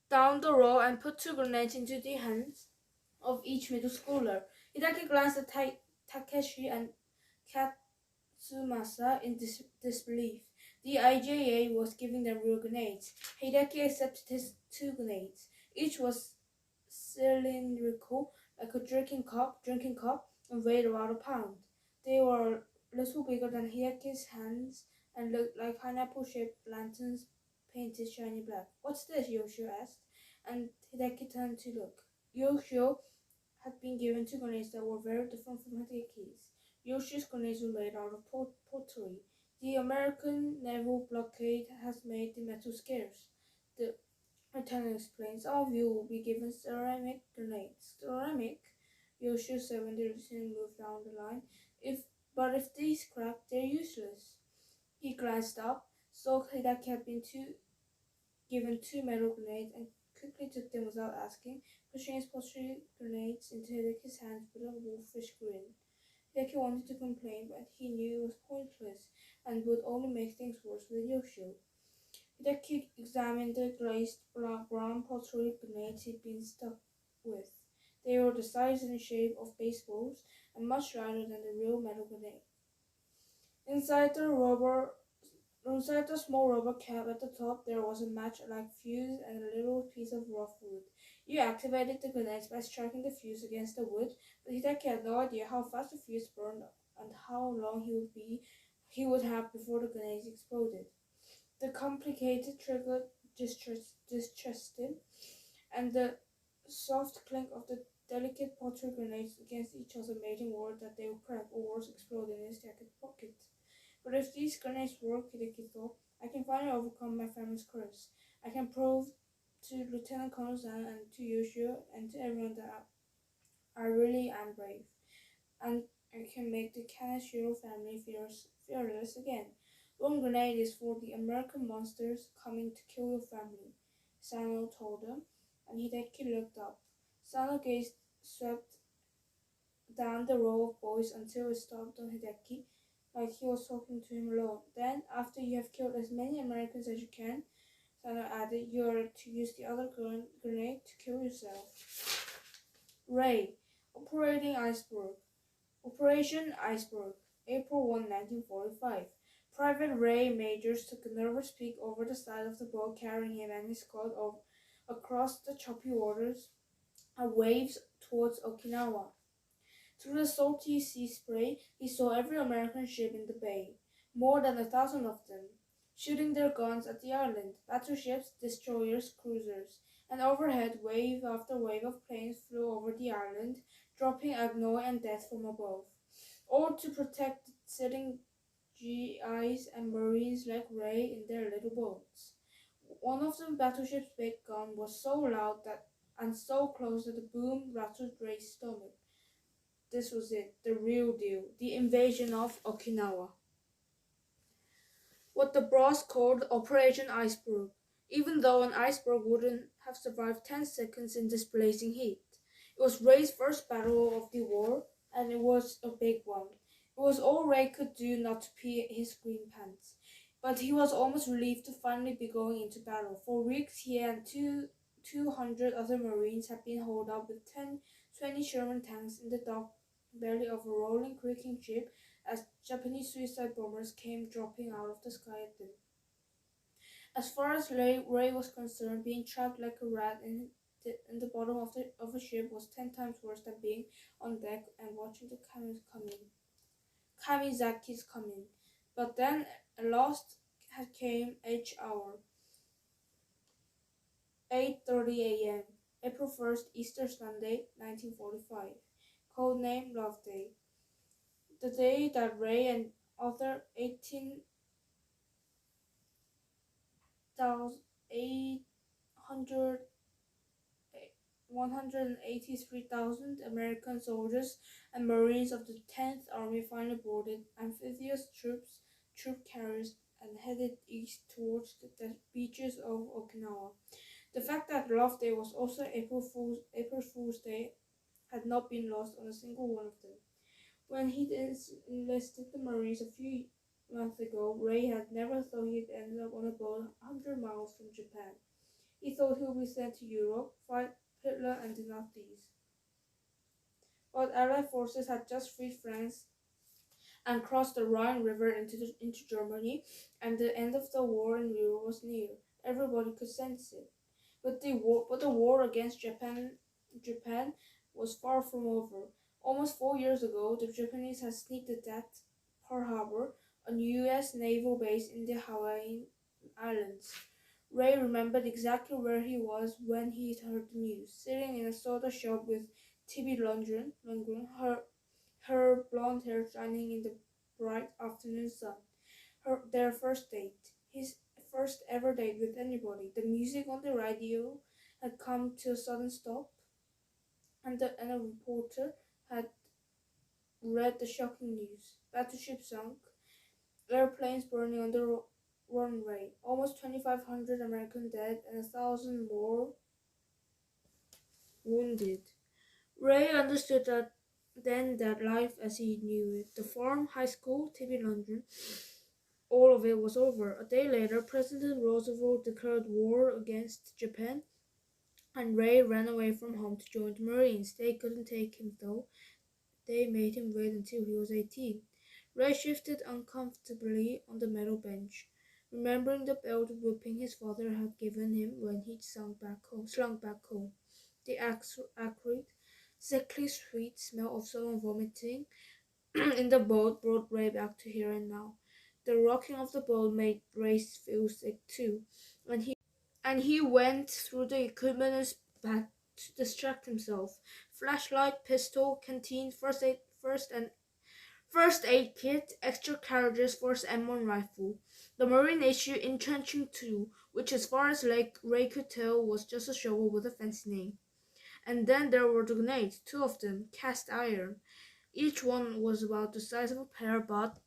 down the row and put two grenades into the hands of each middle schooler. Hideki glanced at Takeshi and Katsumasa in disbelief. The IJA was giving them real grenades. Hideki accepted his two grenades. Each was cylindrical, like a drinking cup, and weighed about a pound. They were a little bigger than Hideki's hands and looked like pineapple-shaped lanterns painted shiny black. "What's this?" Yoshio asked, and Hideki turned to look. Yoshio had been given two grenades that were very different from Hideki's. Yoshio's grenades were made out of pottery. The American naval blockade has made the metal scarce. The lieutenant explained, "Some of you will be given ceramic grenades." "Ceramic?" Yoshio said when the lieutenant moved down the line. But if these crack, they're useless." He glanced up, saw Hideki had been given two metal grenades, and quickly took them without asking, pushing his pottery grenades into Hideki's hands with a wolfish grin. Hideki wanted to complain, but he knew it was pointless and would only make things worse with Yoshio. Hideki examined the glazed brown pottery grenades he'd been stuck with. They were the size and shape of baseballs and much lighter than the real metal grenade. Inside the small rubber cap at the top, there was a match-like fuse and a little piece of rough wood. You activated the grenades by striking the fuse against the wood, but Hideki had no idea how fast the fuse burned and how long he would have before the grenades exploded. The complicated trigger distressed him, and the soft clink of the delicate pottery grenades against each other made him worried that they would crack or worse explode in his jacket pocket. "But if these grenades work," Hideki thought, "I can finally overcome my family's curse. I can prove to Lieutenant Colonel Zan and to Yoshio and to everyone that I really am brave, and I can make the Kaneshiro family fearless again." "One grenade is for the American monsters coming to kill your family," Sano told them, and Hideki looked up. Sano gaze swept down the row of boys until it stopped on Hideki, like he was talking to him alone. "Then, after you have killed as many Americans as you can," Sano added, "you are to use the other grenade to kill yourself." Ray, Operating Iceberg. Operation Iceberg, April 1, 1945. Private Ray Majors took a nervous peek over the side of the boat carrying him and his squad across the choppy waters and waves towards Okinawa. Through the salty sea spray, he saw every American ship in the bay, more than 1,000 of them, shooting their guns at the island, battleships, destroyers, cruisers, and overhead wave after wave of planes flew over the island, dropping agony and death from above, all to protect the sitting GIs and Marines like Ray in their little boats. One of the battleship's big gun was so loud and so close that the boom rattled Ray's stomach. This was it, the real deal, the invasion of Okinawa. What the boss called Operation Iceberg, even though an iceberg wouldn't have survived 10 seconds in this blazing heat. It was Ray's first battle of the war, and it was a big one. It was all Ray could do not to pee his green pants. But he was almost relieved to finally be going into battle. For weeks he and 200 other Marines had been holed up with 20 Sherman tanks in the dark belly of a rolling, creaking ship as Japanese suicide bombers came dropping out of the sky at them. As far as Ray was concerned, being trapped like a rat in the bottom of a ship was 10 times worse than being on deck and watching the Kamizakis come in. But then at last came each hour. 8:30 a.m. April 1st, Easter Sunday, 1945. Codename Love Day. The day that Ray and other 183,000 American soldiers and Marines of the 10th Army finally boarded amphibious troop carriers and headed east towards the beaches of Okinawa. The fact that Love Day was also April Fool's Day had not been lost on a single one of them. When he enlisted the Marines a few months ago, Ray had never thought he'd end up on a boat 100 miles from Japan. He thought he would be sent to Europe, fight Hitler and the Nazis. But Allied forces had just freed France and crossed the Rhine River into Germany, and the end of the war in Europe was near. Everybody could sense it. But the war against Japan was far from over. Almost 4 years ago, the Japanese had sneaked attacked Pearl Harbor, a U.S. naval base in the Hawaiian Islands. Ray remembered exactly where he was when he heard the news, sitting in a soda shop with Tibby Lundgren, her blonde hair shining in the bright afternoon sun. Their first date, his first ever date with anybody. The music on the radio had come to a sudden stop, and a reporter had read the shocking news. Battleship sunk, airplanes burning on the runway, almost 2,500 American dead and 1,000 more wounded. Ray understood that life as he knew it, the farm, high school, TV London, all of it was over. A day later, President Roosevelt declared war against Japan, and Ray ran away from home to join the Marines. They couldn't take him though. They made him wait until he was 18. Ray shifted uncomfortably on the metal bench, remembering the belt whipping his father had given him when he'd slunk back home. The acrid, sickly sweet smell of someone vomiting in the boat brought Ray back to here and now. The rocking of the boat made Ray feel sick too, and he went through the equipment back to distract himself. Flashlight, pistol, canteen, first aid kit, extra carriages for his M1 rifle. The Marine issued Entrenching 2, which as far as Ray could tell was just a shovel with a fancy name. And then there were the grenades, 2 of them, cast iron. Each one was about the size of a pear, but